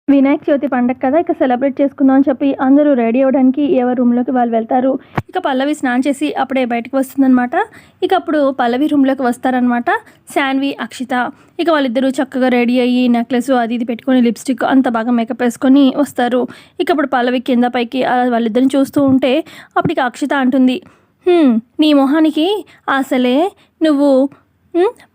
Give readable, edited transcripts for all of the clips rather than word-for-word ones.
వినాయక చవితి పండగ కదా! ఇక సెలబ్రేట్ చేసుకుందాం అని చెప్పి అందరూ రెడీ అవ్వడానికి ఎవరి రూమ్‌లోకి వాళ్ళు వెళ్తారు. ఇక పల్లవి స్నానం చేసి అప్పుడే బయటకి వస్తుందనమాట. ఇక అప్పుడు పల్లవి రూమ్‌లోకి వస్తారనమాట శాన్వి, అక్షిత. ఇక వాళ్ళిద్దరూ చక్కగా రెడీ అయ్యి నెక్లెస్ అది ఇది పెట్టుకొని లిప్‌స్టిక్ అంత బాగా మేకప్ వేసుకొని వస్తారు. ఇక అప్పుడు పల్లవి కింద పైకి అలా వాళ్ళిద్దరిని చూస్తూ ఉంటే అప్పుడు ఇక అక్షిత అంటుంది, నీ మొహానికి అసలే నువ్వు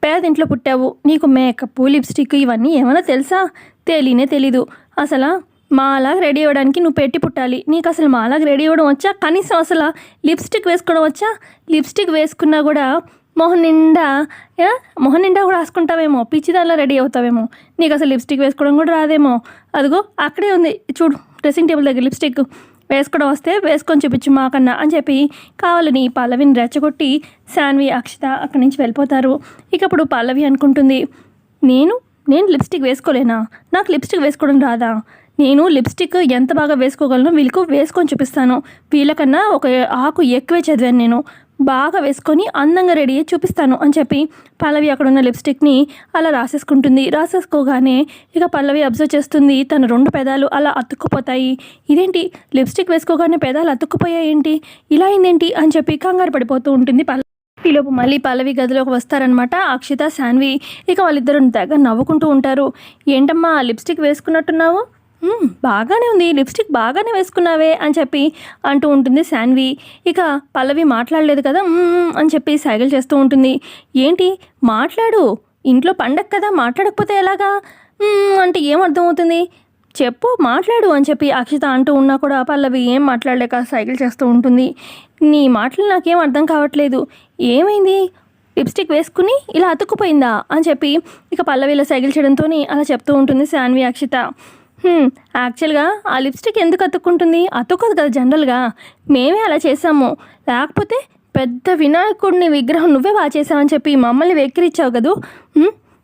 పేదింట్లో పుట్టావు. నీకు మేకప్, లిప్‌స్టిక్ ఇవన్నీ ఏమైనా తెలుసా? తెలీనే తెలీదు. అసలు మాలాగా రెడీ అవ్వడానికి నువ్వు పెట్టి పుట్టాలి. నీకు అసలు మాలాగా రెడీ అవ్వడం వచ్చా? కనీసం అసలు లిప్‌స్టిక్ వేసుకోవడం వచ్చా? లిప్‌స్టిక్ వేసుకున్నా కూడా మొహం నిండా మొహం నిండా కూడా రాసుకుంటావేమో, పిచ్చిదానిలా రెడీ అవుతావేమో. నీకు అసలు లిప్‌స్టిక్ వేసుకోవడం కూడా రాదేమో. అదిగో అక్కడే ఉంది చూడు డ్రెస్సింగ్ టేబుల్ దగ్గర లిప్‌స్టిక్. వేసుకోవడం వస్తే వేసుకొని చూపించు మాకన్నా అని చెప్పి కావాలని పల్లవిని రెచ్చగొట్టి శాన్వి, అక్షిత అక్కడి నుంచి వెళ్ళిపోతారు. ఇక అప్పుడు పల్లవి అనుకుంటుంది, నేను లిప్‌స్టిక్ వేసుకోలేనా? నాకు లిప్‌స్టిక్ వేసుకోవడం రాదా? నేను లిప్‌స్టిక్ ఎంత బాగా వేసుకోగలను వీళ్ళకు వేసుకొని చూపిస్తాను. వీళ్ళకన్నా ఒక ఆకు ఎక్కువే చదివాను నేను. బాగా వేసుకొని అందంగా రెడీ అయ్యి చూపిస్తాను అని చెప్పి పల్లవి అక్కడున్న లిప్‌స్టిక్ని అలా రాసేసుకుంటుంది. రాసేసుకోగానే ఇక పల్లవి అబ్జర్వ్ చేస్తుంది, తన 2 పెదాలు అలా అతుక్కుపోతాయి. ఇదేంటి లిప్‌స్టిక్ వేసుకోగానే పెదాలు అతుక్కుపోయాయి ఏంటి, ఇలా అయిందేంటి అని చెప్పి కంగారు పడిపోతూ ఉంటుంది పల్లవి. ఈలోపు మళ్ళీ పల్లవి గదిలోకి వస్తారనమాట అక్షిత, శాన్వి. ఇక వాళ్ళిద్దరూ తెగ నవ్వుకుంటూ ఉంటారు. ఏంటమ్మా లిప్‌స్టిక్ వేసుకున్నట్టున్నావు? బాగానే ఉంది, లిప్‌స్టిక్ బాగానే వేసుకున్నావే అని చెప్పి అంటూ ఉంటుంది శాన్వి. ఇక పల్లవి మాట్లాడలేదు కదా అని చెప్పి సైగలు చేస్తూ ఉంటుంది. ఏంటి మాట్లాడు, ఇంట్లో పండగ కదా, మాట్లాడకపోతే ఎలాగా? అంటే ఏం అర్థమవుతుంది, చెప్పు మాట్లాడు అని చెప్పి అక్షిత అంటూ ఉన్నా కూడా పల్లవి ఏం మాట్లాడలేక సైకిల్ చేస్తూ ఉంటుంది. నీ మాటలు నాకేం అర్థం కావట్లేదు, ఏమైంది? లిప్‌స్టిక్ వేసుకుని ఇలా అతుక్కుపోయిందా అని చెప్పి ఇక పల్లవిలో సైకిల్ చేయడంతో అలా చెప్తూ ఉంటుంది శాన్వి, అక్షిత. యాక్చువల్గా ఆ లిప్‌స్టిక్ ఎందుకు అతుక్కుంటుంది? అతుక్కోదు కదా జనరల్గా, మేమే అలా చేసాము. లేకపోతే పెద్ద వినాయకుడిని విగ్రహం నువ్వే బాగా చేసావని చెప్పి మమ్మల్ని వెక్కిరిచ్చావు కదూ.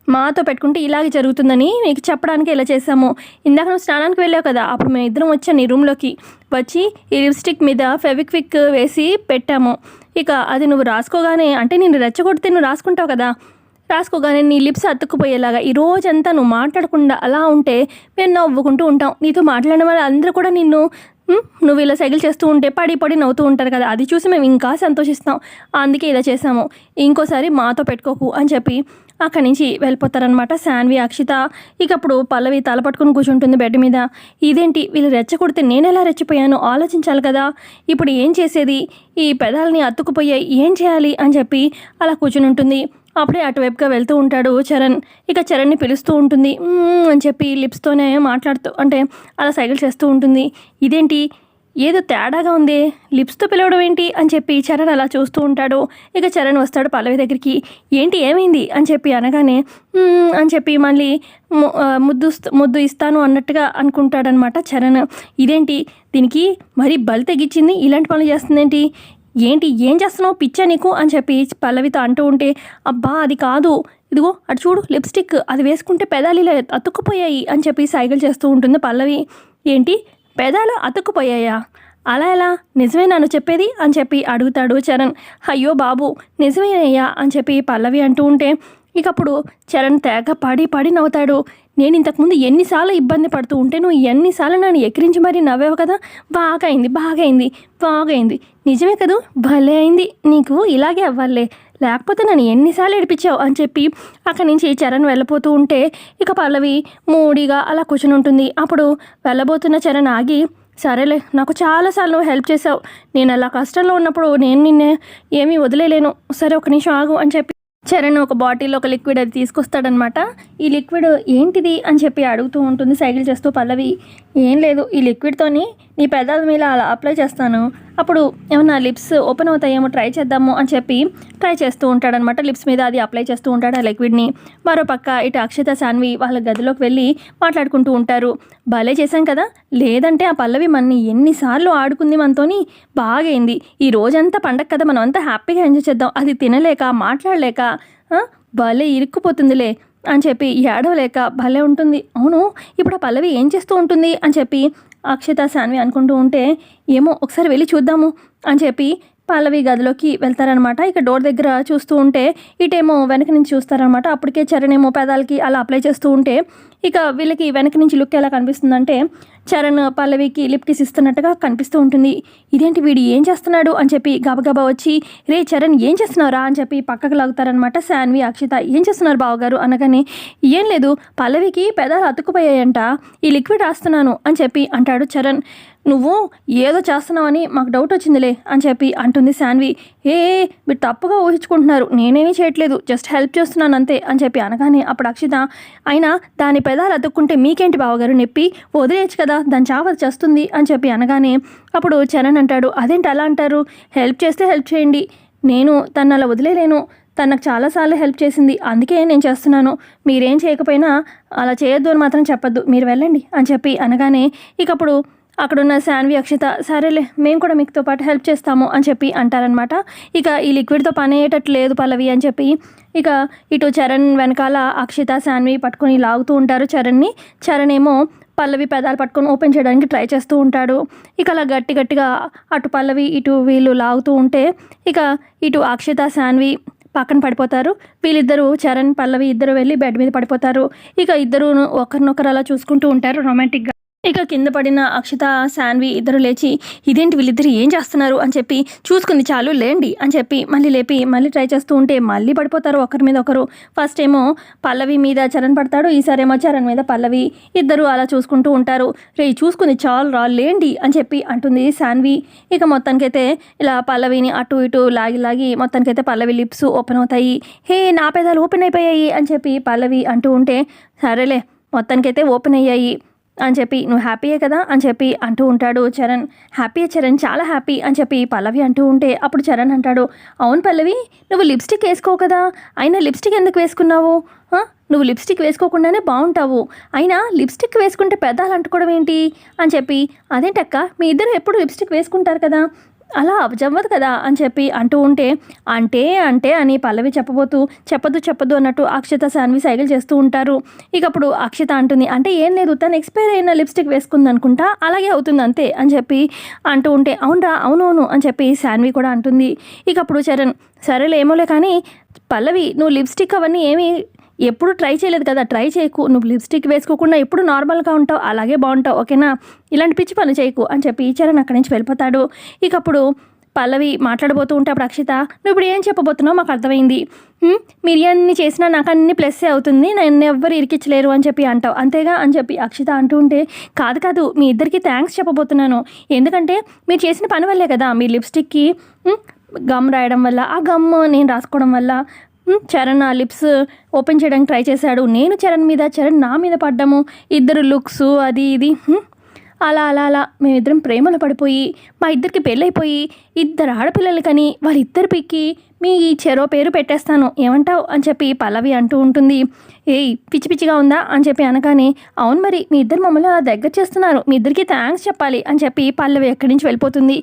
మాతో పెట్టుకుంటే ఇలాగే జరుగుతుందని మీకు చెప్పడానికి ఇలా చేసాము. ఇందాక నువ్వు స్నానానికి వెళ్ళావు కదా, అప్పుడు మేము ఇద్దరం వచ్చాను నీ రూమ్లోకి వచ్చి ఈ లిప్‌స్టిక్ మీద ఫెవిక్విక్ వేసి పెట్టాము. ఇక అది నువ్వు రాసుకోగానే, అంటే నేను రెచ్చగొడితే నువ్వు రాసుకుంటావు కదా, రాసుకోగానే నీ లిప్స్ అతుక్కుపోయేలాగా ఈ రోజంతా నువ్వు మాట్లాడకుండా అలా ఉంటే మేము నవ్వుకుంటూ ఉంటాం. నీతో మాట్లాడిన వాళ్ళు అందరూ కూడా నువ్వు ఇలా సైకిల్ చేస్తూ ఉంటే పడి నవ్వుతూ ఉంటారు కదా, అది చూసి మేము ఇంకా సంతోషిస్తాం. అందుకే ఇలా చేసాము, ఇంకోసారి మాతో పెట్టుకోకు అని చెప్పి అక్కడి నుంచి వెళ్ళిపోతారనమాట శాన్వి, అక్షిత. ఇక అప్పుడు పల్లవి తల పట్టుకుని కూర్చుంటుంది బెడ్ మీద. ఇదేంటి వీళ్ళు రెచ్చగొడితే నేను ఎలా రెచ్చిపోయాను ఆలోచించాలి కదా, ఇప్పుడు ఏం చేసేది, ఈ పెదాలని అతుక్కుపోయాయి, ఏం చేయాలి అని చెప్పి అలా కూర్చుని ఉంటుంది. అప్పుడే అటువైపుగా వెళ్తూ ఉంటాడు చరణ్. ఇక చరణ్ని పిలుస్తూ ఉంటుంది అని చెప్పి లిప్స్తోనే మాట్లాడుతూ, అంటే అలా సైకిల్ చేస్తూ ఉంటుంది. ఇదేంటి ఏదో తేడాగా ఉంది, లిప్స్తో పిలవడం ఏంటి అని చెప్పి చరణ్ అలా చూస్తూ ఉంటాడు. ఇక చరణ్ వస్తాడు పల్లవి దగ్గరికి. ఏంటి ఏమైంది అని చెప్పి అనగానే అని చెప్పి మళ్ళీ ముద్దు ఇస్తాను అన్నట్టుగా అనుకుంటాడనమాట చరణ్. ఇదేంటి దీనికి మరీ బలి తెగించింది, ఇలాంటి పనులు చేస్తుందేంటి, ఏంటి ఏం చేస్తున్నావు, పిచ్చా నీకు అని చెప్పి పల్లవితో అంటూ ఉంటే, అబ్బా అది కాదు, ఇదిగో అటు చూడు లిప్‌స్టిక్, అది వేసుకుంటే పెదాలు ఇలా అతుక్కుపోయాయి అని చెప్పి సైకిల్ చేస్తూ ఉంటుంది పల్లవి. ఏంటి పెదాలు అతుక్కుపోయాయా, అలా ఎలా, నిజమేనా నువ్వు చెప్పేది అని చెప్పి అడుగుతాడు చరణ్. అయ్యో బాబు నిజమేనయ్యా అని చెప్పి పల్లవి అంటూ ఉంటే ఇక అప్పుడు చరణ్ తెగ పడి నవ్వుతాడు. నేను ఇంతకుముందు ఎన్నిసార్లు ఇబ్బంది పడుతూ ఉంటే నువ్వు ఎన్నిసార్లు నన్ను ఎక్కిరించి మరీ నవ్వావు కదా, బాగా అయింది, నిజమే కదూ, భలే అయింది, నీకు ఇలాగే అవ్వాలే, లేకపోతే నన్ను ఎన్నిసార్లు ఏడిపించావు అని చెప్పి అక్కడి నుంచి చరణ్ వెళ్ళిపోతూ ఉంటే ఇక పల్లవి మూడిగా అలా కూర్చుని ఉంటుంది. అప్పుడు వెళ్ళబోతున్న చరణ్ ఆగి, సరేలే నాకు చాలాసార్లు హెల్ప్ చేసావు, నేను అలా కష్టంలో ఉన్నప్పుడు నేను నిన్నే ఏమీ వదిలేలేను, సరే ఒక నిమిషం ఆగు అని చెప్పి చరణ్ ఒక బాటిల్లో ఒక లిక్విడ్ అది తీసుకొస్తాడనమాట. ఈ లిక్విడ్ ఏంటిది అని చెప్పి అడుగుతూ ఉంటుంది సైకిల్ చేస్తూ పల్లవి. ఏం లేదు, ఈ లిక్విడ్తోని నీ పెదాల మీద అలా అప్లై చేస్తాను, అప్పుడు ఏమన్నా లిప్స్ ఓపెన్ అవుతాయేమో ట్రై చేద్దాము అని చెప్పి ట్రై చేస్తూ ఉంటాడనమాట. లిప్స్ మీద అది అప్లై చేస్తూ ఉంటాడు ఆ లిక్విడ్ని. మరోపక్క ఇటు అక్షిత, శాన్వి వాళ్ళ గదిలోకి వెళ్ళి మాట్లాడుకుంటూ ఉంటారు. భలే చేశాం కదా, లేదంటే ఆ పల్లవి మనని ఎన్నిసార్లు ఆడుకుంది మనతోని, బాగైంది, ఈ రోజంతా పండగ కదా, మనం అంతా హ్యాపీగా ఎంజాయ్ చేద్దాం, అది తినలేక మాట్లాడలేక భలే ఇరుక్కుపోతుందిలే అని చెప్పి ఏడవలేక భలే ఉంటుంది. అవును ఇప్పుడు ఆ పల్లవి ఏం చేస్తూ ఉంటుంది అని చెప్పి అక్షిత, శాన్వి అనుకుంటూ ఉంటే, ఏమో ఒకసారి వెళ్ళి చూద్దాము అని చెప్పి పల్లవి గదిలోకి వెళ్తారనమాట. ఇక డోర్ దగ్గర చూస్తూ ఉంటే ఇటేమో వెనక నుంచి చూస్తారనమాట. అప్పటికే చరణ్ ఏమో పెదాలకి అలా అప్లై చేస్తూ ఉంటే ఇక వీళ్ళకి వెనక నుంచి లుక్ ఎలా కనిపిస్తుందంటే చరణ్ పల్లవికి లిప్ కిస్ ఇస్తున్నట్టుగా కనిపిస్తూ ఉంటుంది. ఇదేంటి వీడు ఏం చేస్తున్నాడు అని చెప్పి గబగబా వచ్చి రే చరణ్ ఏం చేస్తున్నారా అని చెప్పి పక్కకు లాగుతారనమాట శాన్వి అక్షిత. ఏం చేస్తున్నారు బావగారు అనగానే ఏం లేదు పల్లవికి పెదాలు అతుక్కుపోయాయంట, ఈ లిక్విడ్ రాస్తున్నాను అని చెప్పి అంటాడు చరణ్. నువ్వు ఏదో చేస్తున్నావని మాకు డౌట్ వచ్చిందిలే అని చెప్పి అంటుంది శాన్వి. మీరు తప్పుగా ఊహించుకుంటున్నారు, నేనేమీ చేయట్లేదు, జస్ట్ హెల్ప్ చేస్తున్నాను అంతే అని చెప్పి అనగానే అప్పుడు అక్షిత అయినా దాని పెదాలు అతుక్కుంటే మీకేంటి బావగారు నొప్పి, వదిలేయచ్చు కదా, దాని చావది చేస్తుంది అని చెప్పి అనగానే అప్పుడు చరణ్ అంటాడు అదేంటి అలా అంటారు, హెల్ప్ చేస్తే హెల్ప్ చేయండి, నేను తను అలా వదిలేలేను, తనకు చాలాసార్లు హెల్ప్ చేసింది అందుకే నేను చేస్తున్నాను, మీరేం చేయకపోయినా అలా చేయొద్దు అని మాత్రం చెప్పొద్దు, మీరు వెళ్ళండి అని చెప్పి అనగానే ఇక అప్పుడు అక్కడున్న శాన్వి అక్షిత సరేలే మేము కూడా మీతో పాటు హెల్ప్ చేస్తాము అని చెప్పి అంటారనమాట. ఇక ఈ లిక్విడ్తో పని అయ్యేటట్టు లేదు పల్లవి అని చెప్పి ఇక ఇటు చరణ్ వెనకాల అక్షిత శాన్వి పట్టుకొని లాగుతూ ఉంటారు చరణ్ని. చరణ్ ఏమో పల్లవి పెదాలు పట్టుకొని ఓపెన్ చేయడానికి ట్రై చేస్తూ ఉంటాడు. ఇక అలా గట్టిగా అటు పల్లవి ఇటు వీళ్ళు లాగుతూ ఉంటే ఇక ఇటు అక్షిత శాన్వి పక్కన పడిపోతారు. వీళ్ళిద్దరూ చరణ్ పల్లవి ఇద్దరు వెళ్ళి బెడ్ మీద పడిపోతారు. ఇక ఇద్దరు ఒకరినొకరు అలా చూసుకుంటూ ఉంటారు రొమాంటిక్గా. ఇక కింద పడిన అక్షిత శాన్వి ఇద్దరు లేచి ఇదేంటి వీళ్ళిద్దరు ఏం చేస్తున్నారు అని చెప్పి చూసుకుంది చాలు లేండి అని చెప్పి మళ్ళీ లేపి మళ్ళీ ట్రై చేస్తూ ఉంటే మళ్ళీ పడిపోతారు ఒకరి మీద ఒకరు. ఫస్ట్ ఏమో పల్లవి మీద చరణ్ పడతాడు, ఈసారేమో చరణ్ మీద పల్లవి. ఇద్దరు అలా చూసుకుంటూ ఉంటారు. చూసుకుంది చాలు రా లేండి అని చెప్పి అంటుంది శాన్వి. ఇక మొత్తానికైతే ఇలా పల్లవిని అటు ఇటు లాగి మొత్తానికైతే పల్లవి లిప్స్ ఓపెన్ అవుతాయి. నా పెదాలు ఓపెన్ అయిపోయాయి అని చెప్పి పల్లవి అంటూ ఉంటే సరేలే మొత్తానికైతే ఓపెన్ అయ్యాయి అని చెప్పి నువ్వు హ్యాపీయే కదా అని చెప్పి అంటూ ఉంటాడు చరణ్. హ్యాపీ చరణ్ చాలా హ్యాపీ అని చెప్పి పల్లవి అంటూ ఉంటే అప్పుడు చరణ్ అంటాడు అవును పల్లవి నువ్వు లిప్స్టిక్ వేసుకోవు కదా, అయినా లిప్స్టిక్ ఎందుకు వేసుకున్నావు, నువ్వు లిప్స్టిక్ వేసుకోకుండానే బాగుంటావు, అయినా లిప్స్టిక్ వేసుకుంటే పెదాలు అంటుకోవడం ఏంటి అని చెప్పి అదేంటక్క మీ ఇద్దరు ఎప్పుడు లిప్స్టిక్ వేసుకుంటారు కదా అలా జవ్వదు కదా అని చెప్పి అంటూ ఉంటే అంటే అని పల్లవి చెప్పొద్దు అన్నట్టు అక్షిత శాన్వి సైకిల్ చేస్తూ ఉంటారు. ఇక అప్పుడు అక్షిత అంటుంది అంటే ఏం లేదు తను ఎక్స్పైర్ అయిన లిప్స్టిక్ వేసుకుంది అనుకుంటా అలాగే అవుతుంది అంతే అని చెప్పి అంటూ ఉంటే అవునవును అని చెప్పి శాన్వి కూడా అంటుంది. ఇక అప్పుడు చరణ్ సరేలే ఏమోలే కానీ పల్లవి నువ్వు లిప్స్టిక్ అవన్నీ ఏమీ ఎప్పుడు ట్రై చేయలేదు కదా, ట్రై చేయకు, నువ్వు లిప్స్టిక్ వేసుకోకుండా ఎప్పుడు నార్మల్గా ఉంటావు అలాగే బాగుంటావు ఓకేనా, ఇలాంటి పిచ్చి పని చేయకు అని చెప్పి చరణ్ అక్కడి నుంచి వెళ్ళిపోతాడు. ఇక అప్పుడు పల్లవి మాట్లాడబోతూ ఉంటే అప్పుడు అక్షిత నువ్వు ఇప్పుడు ఏం చెప్పబోతున్నావు మాకు అర్థమైంది, మీరు అన్ని చేసినా నాకు అన్ని ప్లస్సే అవుతుంది, నన్ను ఎవ్వరు ఇరికించలేరు అని చెప్పి అంటావు అంతేగా అని చెప్పి అక్షిత అంటూ ఉంటే కాదు మీ ఇద్దరికి థ్యాంక్స్ చెప్పబోతున్నాను, ఎందుకంటే మీరు చేసిన పని వల్లే కదా మీ లిప్స్టిక్కి గమ్ రాయడం వల్ల ఆ గమ్ నేను రాసుకోవడం వల్ల చరణ్ ఆ లిప్స్ ఓపెన్ చేయడానికి ట్రై చేశాడు, నేను చరణ్ మీద చరణ్ నా మీద పడ్డాము, ఇద్దరు లుక్స్ అది ఇది అలా మేమిద్దరం ప్రేమలో పడిపోయి మా ఇద్దరికి పెళ్ళైపోయి ఇద్దరు ఆడపిల్లలు కానీ వాళ్ళిద్దరు పిక్కి మీ చెరో పేరు పెట్టేస్తాను ఏమంటావు అని చెప్పి పల్లవి అంటూ ఉంటుంది. పిచ్చిగా ఉందా అని చెప్పి అనగానే అవును మరి మీ ఇద్దరు మమ్మల్ని అలా దగ్గర చేస్తున్నారు, మీ ఇద్దరికి థ్యాంక్స్ చెప్పాలి అని చెప్పి పల్లవి ఎక్కడి నుంచి వెళ్ళిపోతుంది.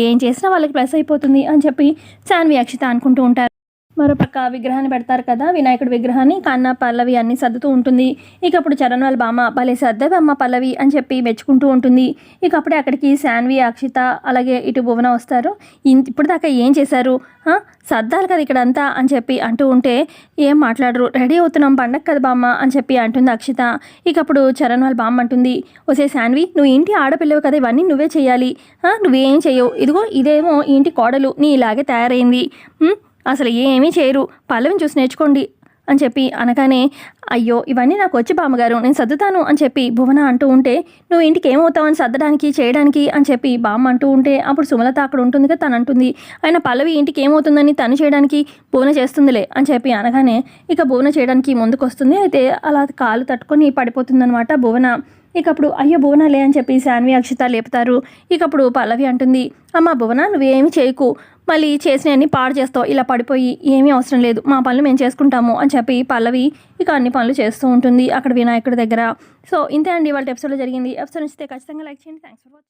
ఏం చేసినా వాళ్ళకి ప్లస్ అయిపోతుంది అని చెప్పి శాన్వి అక్షిత అనుకుంటూ ఉంటారు. మరోపక్క విగ్రహాన్ని పెడతారు కదా వినాయకుడి విగ్రహాన్ని, కన్నా పల్లవి అన్ని సర్దుతూ ఉంటుంది. ఇక అప్పుడు చరణ్ వాళ్ళ బామ్మ భలే సర్దవి అమ్మ పల్లవి అని చెప్పి మెచ్చుకుంటూ ఉంటుంది. ఇక అప్పుడే అక్కడికి శాన్వి అక్షిత అలాగే ఇటు భువన వస్తారు. ఇప్పుడు దాకా ఏం చేశారు, సర్దాలి కదా ఇక్కడ అంతా అని చెప్పి అంటూ ఉంటే ఏం మాట్లాడరు, రెడీ అవుతున్నాం పండగ కదా బామ్మ అని చెప్పి అంటుంది అక్షిత. ఇక అప్పుడు చరణ్ వాళ్ళ బామ్మ అంటుంది ఒసే శాన్వి నువ్వు ఇంటి ఆడపిల్లవు కదా ఇవన్నీ నువ్వే చేయాలి, నువ్వేం చేయవు, ఇదిగో ఇదేమో ఇంటి కోడలు నీ ఇలాగే తయారైంది, అసలు ఏమీ చేయరు, పల్లవిని చూసి నేర్చుకోండి అని చెప్పి అనగానే అయ్యో ఇవన్నీ నాకు వచ్చి బామ్మగారు నేను సర్దుతాను అని చెప్పి భువన అంటూ ఉంటే నువ్వు ఇంటికి ఏమవుతావు అని సర్దడానికి చేయడానికి అని చెప్పి బామ్మ అంటూ ఉంటే అప్పుడు సుమలత అక్కడ ఉంటుంది కదా తను అంటుంది ఆయన పల్లవి ఇంటికి ఏమవుతుందని తను చేయడానికి భువన చేస్తుందిలే అని చెప్పి అనగానే ఇక భువన చేయడానికి ముందుకు వస్తుంది. అయితే అలా కాలు తట్టుకొని పడిపోతుందనమాట భువన. ఇక అప్పుడు అయ్యో భువనలే అని చెప్పి శాన్వి అక్షిత లేపుతారు. ఇక అప్పుడు పల్లవి అంటుంది అమ్మ భువన నువ్వేమీ చేయకు, మళ్ళీ చేసినవన్నీ పాడు చేస్తావు, ఇలా పడిపోయి ఏమీ అవసరం లేదు మా పనులు మేము చేసుకుంటాము అని చెప్పి పల్లవి ఇక అన్ని పనులు చేస్తూ ఉంటుంది అక్కడ వినాయకుడి దగ్గర. సో ఇంతే అండి వాళ్ళ ఎపిసోడ్లో జరిగింది. ఎపిసోడ్ నచ్చితే ఖచ్చితంగా లైక్ చేయండి. Thanks for watching.